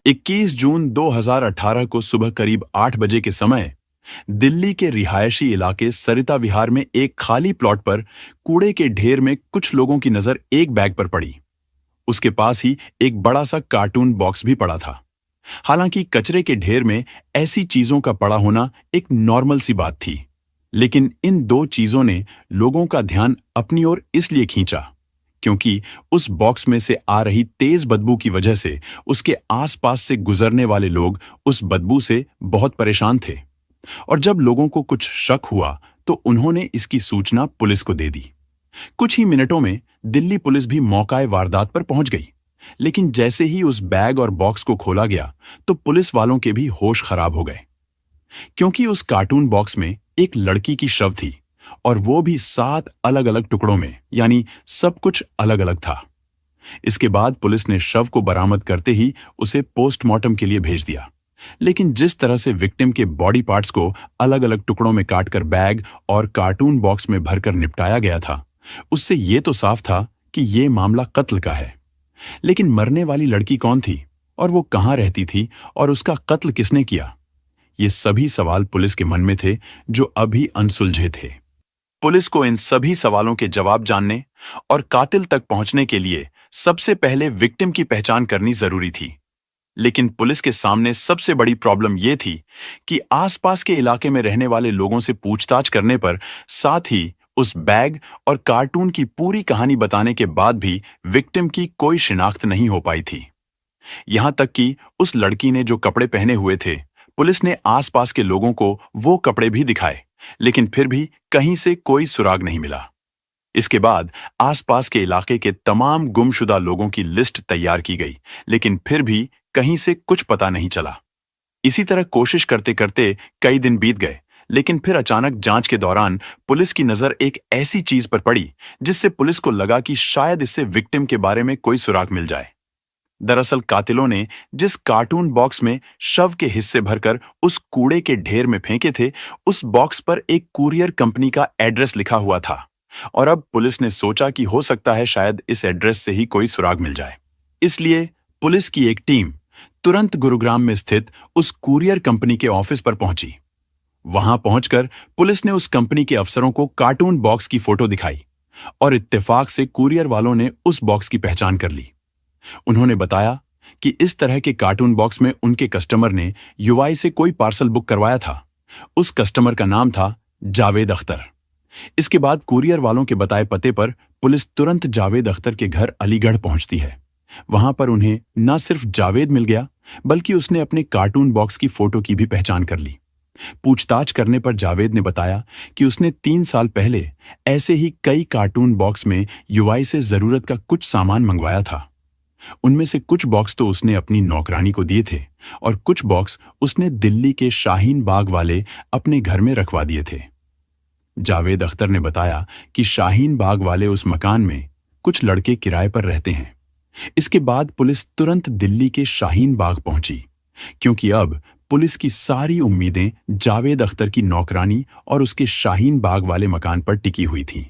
21 जून 2018 को सुबह करीब 8 बजे के समय दिल्ली के रिहायशी इलाके सरिता विहार में एक खाली प्लॉट पर कूड़े के ढेर में कुछ लोगों की नजर एक बैग पर पड़ी। उसके पास ही एक बड़ा सा कार्टून बॉक्स भी पड़ा था। हालांकि कचरे के ढेर में ऐसी चीजों का पड़ा होना एक नॉर्मल सी बात थी, लेकिन इन दो चीजों ने लोगों का ध्यान अपनी ओर इसलिए खींचा क्योंकि उस बॉक्स में से आ रही तेज बदबू की वजह से उसके आसपास से गुजरने वाले लोग उस बदबू से बहुत परेशान थे। और जब लोगों को कुछ शक हुआ तो उन्होंने इसकी सूचना पुलिस को दे दी। कुछ ही मिनटों में दिल्ली पुलिस भी मौकाए वारदात पर पहुंच गई, लेकिन जैसे ही उस बैग और बॉक्स को खोला गया तो पुलिस वालों के भी होश खराब हो गए, क्योंकि उस कार्टून बॉक्स में एक लड़की की शव थी और वो भी 7 अलग अलग टुकड़ों में, यानी सब कुछ अलग अलग था। इसके बाद पुलिस ने शव को बरामद करते ही उसे पोस्टमार्टम के लिए भेज दिया, लेकिन जिस तरह से विक्टिम के बॉडी पार्ट्स को अलग अलग टुकड़ों में काटकर बैग और कार्टून बॉक्स में भरकर निपटाया गया था, उससे ये तो साफ था कि ये मामला कत्ल का है। लेकिन मरने वाली लड़की कौन थी और वो कहाँ रहती थी और उसका कत्ल किसने किया? ये सभी सवाल पुलिस के मन में थे जो अभी अनसुलझे थे। पुलिस को इन सभी सवालों के जवाब जानने और कातिल तक पहुंचने के लिए सबसे पहले विक्टिम की पहचान करनी जरूरी थी। लेकिन पुलिस के सामने सबसे बड़ी प्रॉब्लम यह थी कि आसपास के इलाके में रहने वाले लोगों से पूछताछ करने पर, साथ ही उस बैग और कार्टून की पूरी कहानी बताने के बाद भी विक्टिम की कोई शिनाख्त नहीं हो पाई थी। यहां तक कि उस लड़की ने जो कपड़े पहने हुए थे, पुलिस ने आसपास के लोगों को वो कपड़े भी दिखाए, लेकिन फिर भी कहीं से कोई सुराग नहीं मिला। इसके बाद आसपास के इलाके के तमाम गुमशुदा लोगों की लिस्ट तैयार की गई, लेकिन फिर भी कहीं से कुछ पता नहीं चला। इसी तरह कोशिश करते करते कई दिन बीत गए, लेकिन फिर अचानक जांच के दौरान पुलिस की नजर एक ऐसी चीज पर पड़ी जिससे पुलिस को लगा कि शायद इससे विक्टिम के बारे में कोई सुराग मिल जाए। दरअसल कातिलों ने जिस कार्टून बॉक्स में शव के हिस्से भरकर उस कूड़े के ढेर में फेंके थे, उस बॉक्स पर एक कुरियर कंपनी का एड्रेस लिखा हुआ था और अब पुलिस ने सोचा कि हो सकता है शायद इस एड्रेस से ही कोई सुराग मिल जाए। इसलिए पुलिस की एक टीम तुरंत गुरुग्राम में स्थित उस कुरियर कंपनी के ऑफिस पर पहुंची। वहां पहुंचकर पुलिस ने उस कंपनी के अफसरों को कार्टून बॉक्स की फोटो दिखाई और इत्तेफाक से कुरियर वालों ने उस बॉक्स की पहचान कर ली। उन्होंने बताया कि इस तरह के कार्टून बॉक्स में उनके कस्टमर ने यूआई से कोई पार्सल बुक करवाया था। उस कस्टमर का नाम था जावेद अख्तर। इसके बाद कुरियर वालों के बताए पते पर पुलिस तुरंत जावेद अख्तर के घर अलीगढ़ पहुंचती है। वहां पर उन्हें न सिर्फ जावेद मिल गया, बल्कि उसने अपने कार्टून बॉक्स की फोटो की भी पहचान कर ली। पूछताछ करने पर जावेद ने बताया कि उसने 3 साल पहले ऐसे ही कई कार्टून बॉक्स में यूआई से जरूरत का कुछ सामान मंगवाया था। उनमें से कुछ बॉक्स तो उसने अपनी नौकरानी को दिए थे और कुछ बॉक्स उसने दिल्ली के शाहीन बाग वाले अपने घर में रखवा दिए थे। जावेद अख्तर ने बताया कि शाहीन बाग वाले उस मकान में कुछ लड़के किराए पर रहते हैं। इसके बाद पुलिस तुरंत दिल्ली के शाहीन बाग पहुंची, क्योंकि अब पुलिस की सारी उम्मीदें जावेद अख्तर की नौकरानी और उसके शाहीन बाग वाले मकान पर टिकी हुई थी।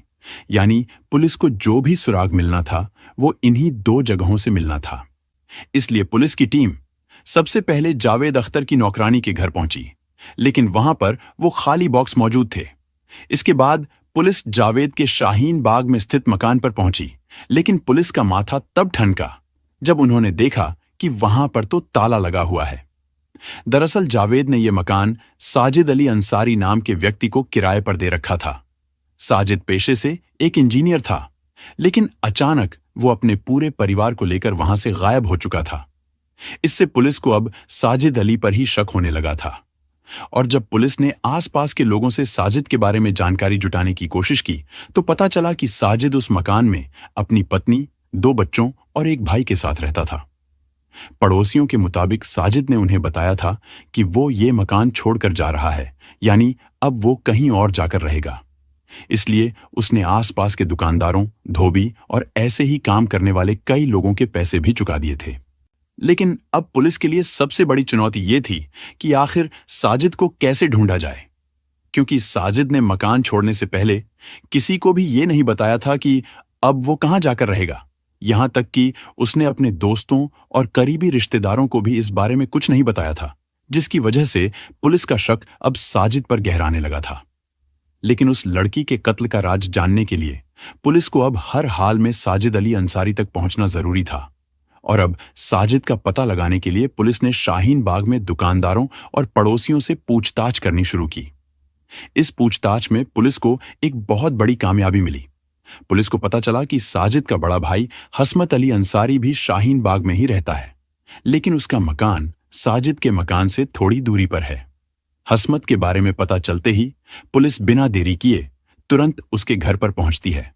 यानी पुलिस को जो भी सुराग मिलना था वो इन्हीं 2 जगहों से मिलना था। इसलिए पुलिस की टीम सबसे पहले जावेद अख्तर की नौकरानी के घर पहुंची, लेकिन वहां पर वो खाली बॉक्स मौजूद थे। इसके बाद पुलिस जावेद के शाहीन बाग में स्थित मकान पर पहुंची, लेकिन पुलिस का माथा तब ठनका जब उन्होंने देखा कि वहां पर तो ताला लगा हुआ है। दरअसल जावेद ने यह मकान साजिद अली अंसारी नाम के व्यक्ति को किराए पर दे रखा था। साजिद पेशे से एक इंजीनियर था, लेकिन अचानक वो अपने पूरे परिवार को लेकर वहां से गायब हो चुका था। इससे पुलिस को अब साजिद अली पर ही शक होने लगा था। और जब पुलिस ने आसपास के लोगों से साजिद के बारे में जानकारी जुटाने की कोशिश की तो पता चला कि साजिद उस मकान में अपनी पत्नी, 2 बच्चों और एक भाई के साथ रहता था। पड़ोसियों के मुताबिक साजिद ने उन्हें बताया था कि वो ये मकान छोड़कर जा रहा है, यानी अब वो कहीं और जाकर रहेगा। इसलिए उसने आसपास के दुकानदारों, धोबी और ऐसे ही काम करने वाले कई लोगों के पैसे भी चुका दिए थे। लेकिन अब पुलिस के लिए सबसे बड़ी चुनौती ये थी कि आखिर साजिद को कैसे ढूंढा जाए, क्योंकि साजिद ने मकान छोड़ने से पहले किसी को भी ये नहीं बताया था कि अब वो कहां जाकर रहेगा, यहां तक कि उसने अपने दोस्तों और करीबी रिश्तेदारों को भी इस बारे में कुछ नहीं बताया था, जिसकी वजह से पुलिस का शक अब साजिद पर गहराने लगा था। लेकिन उस लड़की के कत्ल का राज जानने के लिए पुलिस को अब हर हाल में साजिद अली अंसारी तक पहुंचना जरूरी था। और अब साजिद का पता लगाने के लिए पुलिस ने शाहीन बाग में दुकानदारों और पड़ोसियों से पूछताछ करनी शुरू की। इस पूछताछ में पुलिस को एक बहुत बड़ी कामयाबी मिली। पुलिस को पता चला कि साजिद का बड़ा भाई हसमत अली अंसारी भी शाहीन बाग में ही रहता है, लेकिन उसका मकान साजिद के मकान से थोड़ी दूरी पर है। हसमत के बारे में पता चलते ही पुलिस बिना देरी किए तुरंत उसके घर पर पहुंचती है।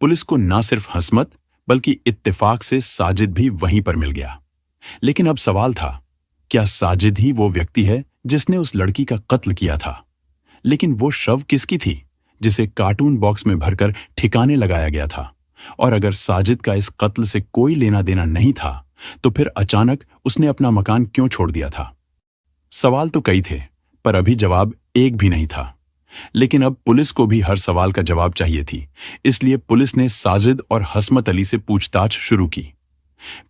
पुलिस को न सिर्फ हसमत बल्कि इत्तेफाक से साजिद भी वहीं पर मिल गया। लेकिन अब सवाल था, क्या साजिद ही वो व्यक्ति है जिसने उस लड़की का कत्ल किया था? लेकिन वो शव किसकी थी जिसे कार्टून बॉक्स में भरकर ठिकाने लगाया गया था? और अगर साजिद का इस कत्ल से कोई लेना देना नहीं था, तो फिर अचानक उसने अपना मकान क्यों छोड़ दिया था? सवाल तो कई थे, पर अभी जवाब एक भी नहीं था। लेकिन अब पुलिस को भी हर सवाल का जवाब चाहिए थी, इसलिए पुलिस ने साजिद और हसमत अली से पूछताछ शुरू की।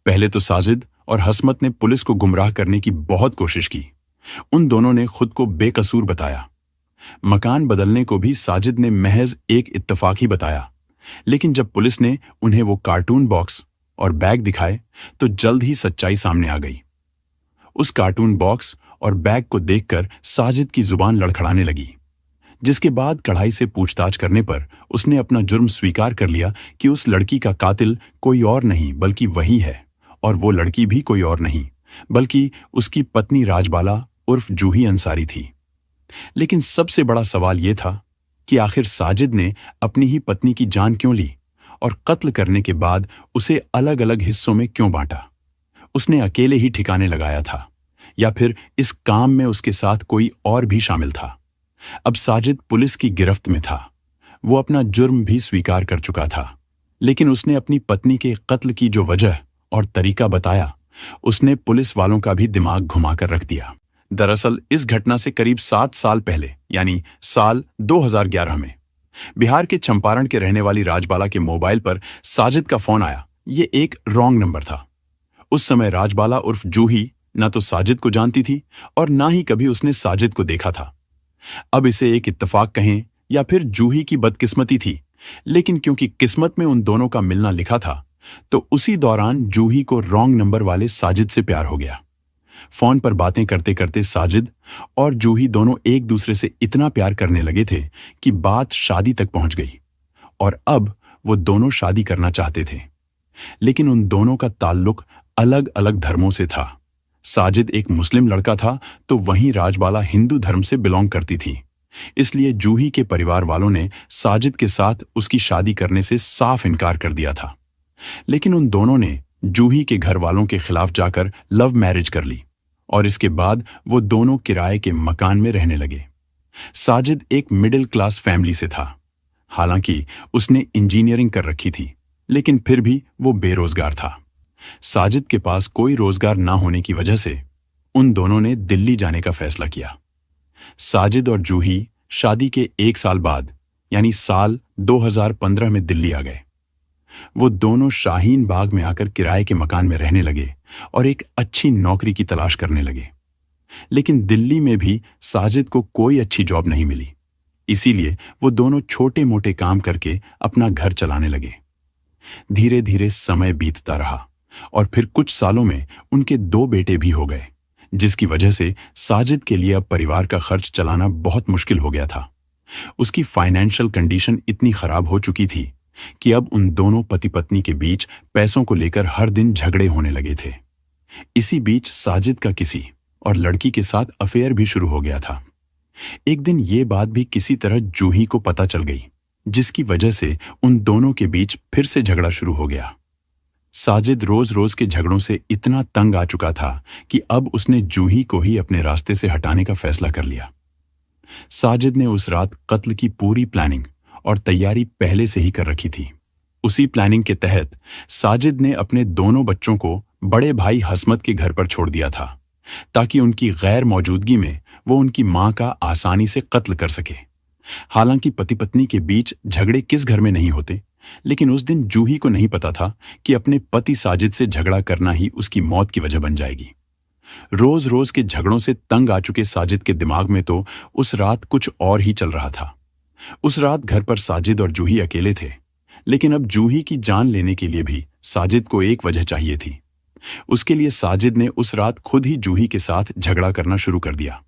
पहले तो साजिद और हसमत ने पुलिस को गुमराह करने की बहुत कोशिश की। उन दोनों ने खुद को बेकसूर बताया। मकान बदलने को भी साजिद ने महज एक इत्तेफाक ही बताया। लेकिन जब पुलिस ने उन्हें वो कार्टून बॉक्स और बैग दिखाए, तो जल्द ही सच्चाई सामने आ गई। उस कार्टून बॉक्स और बैग को देखकर साजिद की जुबान लड़खड़ाने लगी, जिसके बाद कड़ाई से पूछताछ करने पर उसने अपना जुर्म स्वीकार कर लिया कि उस लड़की का कातिल कोई और नहीं बल्कि वही है, और वो लड़की भी कोई और नहीं बल्कि उसकी पत्नी राजबाला उर्फ जूही अंसारी थी। लेकिन सबसे बड़ा सवाल ये था कि आखिर साजिद ने अपनी ही पत्नी की जान क्यों ली और कत्ल करने के बाद उसे अलग अलग हिस्सों में क्यों बांटा? उसने अकेले ही ठिकाने लगाया था या फिर इस काम में उसके साथ कोई और भी शामिल था? अब साजिद पुलिस की गिरफ्त में था। वो अपना जुर्म भी स्वीकार कर चुका था, लेकिन उसने अपनी पत्नी के कत्ल की जो वजह और तरीका बताया, उसने पुलिस वालों का भी दिमाग घुमाकर रख दिया। दरअसल इस घटना से करीब 7 साल पहले, यानी साल 2011 में बिहार के चंपारण के रहने वाली राजबाला के मोबाइल पर साजिद का फोन आया। ये एक रॉन्ग नंबर था। उस समय राजबाला उर्फ जूही न तो साजिद को जानती थी और ना ही कभी उसने साजिद को देखा था। अब इसे एक इत्तेफाक कहें या फिर जूही की बदकिस्मती थी, लेकिन क्योंकि किस्मत में उन दोनों का मिलना लिखा था, तो उसी दौरान जूही को रॉन्ग नंबर वाले साजिद से प्यार हो गया। फोन पर बातें करते करते साजिद और जूही दोनों एक दूसरे से इतना प्यार करने लगे थे कि बात शादी तक पहुंच गई, और अब वो दोनों शादी करना चाहते थे। लेकिन उन दोनों का ताल्लुक अलग अलग धर्मों से था। साजिद एक मुस्लिम लड़का था, तो वहीं राजबाला हिंदू धर्म से बिलोंग करती थी। इसलिए जूही के परिवार वालों ने साजिद के साथ उसकी शादी करने से साफ इनकार कर दिया था। लेकिन उन दोनों ने जूही के घर वालों के खिलाफ जाकर लव मैरिज कर ली और इसके बाद वो दोनों किराए के मकान में रहने लगे। साजिद एक मिडिल क्लास फैमिली से था। हालांकि उसने इंजीनियरिंग कर रखी थी, लेकिन फिर भी वो बेरोजगार था। साजिद के पास कोई रोजगार ना होने की वजह से उन दोनों ने दिल्ली जाने का फैसला किया। साजिद और जूही शादी के 1 साल बाद, यानी साल 2015 में दिल्ली आ गए। वो दोनों शाहीन बाग में आकर किराए के मकान में रहने लगे और एक अच्छी नौकरी की तलाश करने लगे। लेकिन दिल्ली में भी साजिद को कोई अच्छी जॉब नहीं मिली, इसीलिए वो दोनों छोटे मोटे काम करके अपना घर चलाने लगे। धीरे धीरे समय बीतता रहा और फिर कुछ सालों में उनके 2 बेटे भी हो गए, जिसकी वजह से साजिद के लिए अब परिवार का खर्च चलाना बहुत मुश्किल हो गया था। उसकी फाइनेंशियल कंडीशन इतनी खराब हो चुकी थी कि अब उन दोनों पति पत्नी के बीच पैसों को लेकर हर दिन झगड़े होने लगे थे। इसी बीच साजिद का किसी और लड़की के साथ अफेयर भी शुरू हो गया था। एक दिन ये बात भी किसी तरह जूही को पता चल गई, जिसकी वजह से उन दोनों के बीच फिर से झगड़ा शुरू हो गया। साजिद रोज रोज के झगड़ों से इतना तंग आ चुका था कि अब उसने जूही को ही अपने रास्ते से हटाने का फैसला कर लिया। साजिद ने उस रात कत्ल की पूरी प्लानिंग और तैयारी पहले से ही कर रखी थी। उसी प्लानिंग के तहत साजिद ने अपने दोनों बच्चों को बड़े भाई हसमत के घर पर छोड़ दिया था, ताकि उनकी गैर मौजूदगी में वो उनकी मां का आसानी से कत्ल कर सके। हालांकि पति पत्नी के बीच झगड़े किस घर में नहीं होते, लेकिन उस दिन जूही को नहीं पता था कि अपने पति साजिद से झगड़ा करना ही उसकी मौत की वजह बन जाएगी। रोज रोज के झगड़ों से तंग आ चुके साजिद के दिमाग में तो उस रात कुछ और ही चल रहा था। उस रात घर पर साजिद और जूही अकेले थे, लेकिन अब जूही की जान लेने के लिए भी साजिद को एक वजह चाहिए थी। उसके लिए साजिद ने उस रात खुद ही जूही के साथ झगड़ा करना शुरू कर दिया।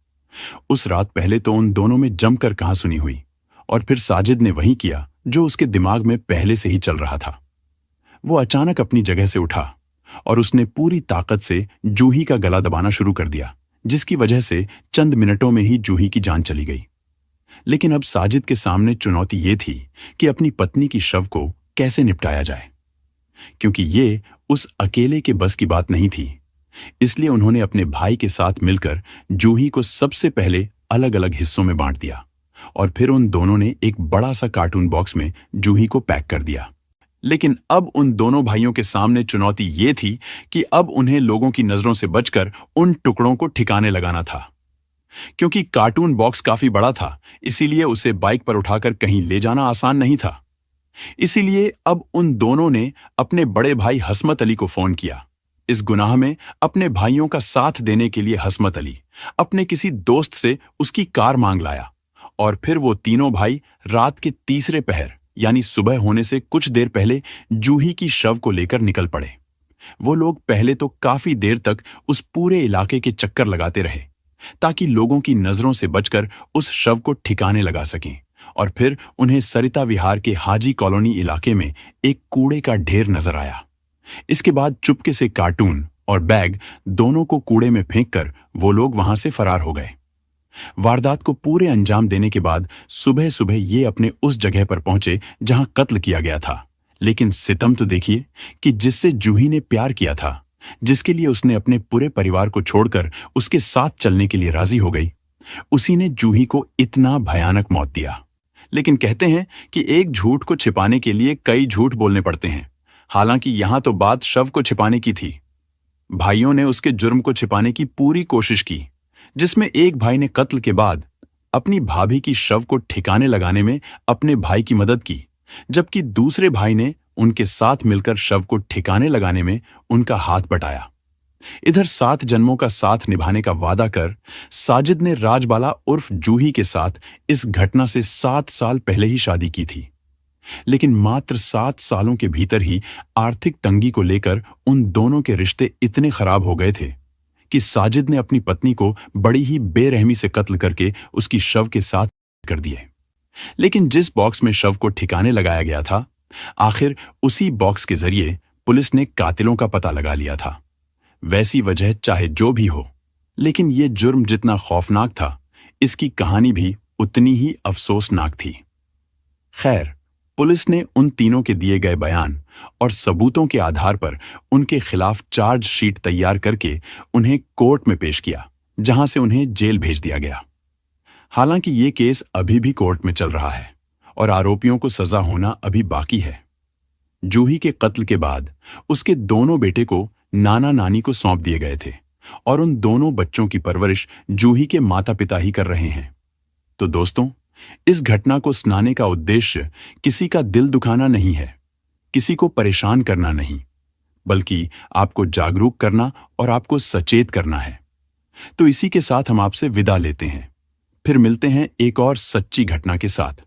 उस रात पहले तो उन दोनों में जमकर कहासुनी हुई, और फिर साजिद ने वही किया जो उसके दिमाग में पहले से ही चल रहा था। वो अचानक अपनी जगह से उठा और उसने पूरी ताकत से जूही का गला दबाना शुरू कर दिया, जिसकी वजह से चंद मिनटों में ही जूही की जान चली गई। लेकिन अब साजिद के सामने चुनौती ये थी कि अपनी पत्नी की शव को कैसे निपटाया जाए, क्योंकि ये उस अकेले के बस की बात नहीं थी। इसलिए उन्होंने अपने भाई के साथ मिलकर जूही को सबसे पहले अलग अलग हिस्सों में बांट दिया और फिर उन दोनों ने एक बड़ा सा कार्टून बॉक्स में जूही को पैक कर दिया। लेकिन अब उन दोनों भाइयों के सामने चुनौती ये थी कि अब उन्हें लोगों की नजरों से बचकर उन टुकड़ों को ठिकाने लगाना था। क्योंकि कार्टून बॉक्स काफी बड़ा था, इसीलिए उसे बाइक पर उठाकर कहीं ले जाना आसान नहीं था। इसीलिए अब उन दोनों ने अपने बड़े भाई हसमत अली को फोन किया। इस गुनाह में अपने भाइयों का साथ देने के लिए हसमत अली अपने किसी दोस्त से उसकी कार मांग लाया और फिर वो तीनों भाई रात के तीसरे पहर यानी सुबह होने से कुछ देर पहले जूही की शव को लेकर निकल पड़े। वो लोग पहले तो काफी देर तक उस पूरे इलाके के चक्कर लगाते रहे ताकि लोगों की नजरों से बचकर उस शव को ठिकाने लगा सकें, और फिर उन्हें सरिता विहार के हाजी कॉलोनी इलाके में एक कूड़े का ढेर नजर आया। इसके बाद चुपके से कार्टून और बैग दोनों को कूड़े में फेंककर वो लोग वहां से फरार हो गए। वारदात को पूरे अंजाम देने के बाद सुबह सुबह ये अपने उस जगह पर पहुंचे जहां कत्ल किया गया था। लेकिन सितम तो देखिए कि जिससे जूही ने प्यार किया था, जिसके लिए उसने अपने पूरे परिवार को छोड़कर उसके साथ चलने के लिए राजी हो गई, उसी ने जूही को इतना भयानक मौत दिया। लेकिन कहते हैं कि एक झूठ को छिपाने के लिए कई झूठ बोलने पड़ते हैं। हालांकि यहां तो बात शव को छिपाने की थी। भाइयों ने उसके जुर्म को छिपाने की पूरी कोशिश की, जिसमें एक भाई ने कत्ल के बाद अपनी भाभी की शव को ठिकाने लगाने में अपने भाई की मदद की, जबकि दूसरे भाई ने उनके साथ मिलकर शव को ठिकाने लगाने में उनका हाथ बटाया। इधर 7 जन्मों का साथ निभाने का वादा कर साजिद ने राजबाला उर्फ जूही के साथ इस घटना से 7 साल पहले ही शादी की थी। लेकिन मात्र 7 सालों के भीतर ही आर्थिक तंगी को लेकर उन दोनों के रिश्ते इतने खराब हो गए थे कि साजिद ने अपनी पत्नी को बड़ी ही बेरहमी से कत्ल करके उसकी शव के साथ कर दिए। लेकिन जिस बॉक्स में शव को ठिकाने लगाया गया था, आखिर उसी बॉक्स के जरिए पुलिस ने कातिलों का पता लगा लिया था। वैसी वजह चाहे जो भी हो, लेकिन ये जुर्म जितना खौफनाक था, इसकी कहानी भी उतनी ही अफसोसनाक थी। खैर, पुलिस ने उन तीनों के दिए गए बयान और सबूतों के आधार पर उनके खिलाफ चार्जशीट तैयार करके उन्हें कोर्ट में पेश किया, जहां से उन्हें जेल भेज दिया गया। हालांकि ये केस अभी भी कोर्ट में चल रहा है और आरोपियों को सजा होना अभी बाकी है। जूही के कत्ल के बाद उसके दोनों बेटे को नाना नानी को सौंप दिए गए थे और उन दोनों बच्चों की परवरिश जूही के माता पिता ही कर रहे हैं। तो दोस्तों, इस घटना को सुनाने का उद्देश्य किसी का दिल दुखाना नहीं है, किसी को परेशान करना नहीं, बल्कि आपको जागरूक करना और आपको सचेत करना है। तो इसी के साथ हम आपसे विदा लेते हैं। फिर मिलते हैं एक और सच्ची घटना के साथ।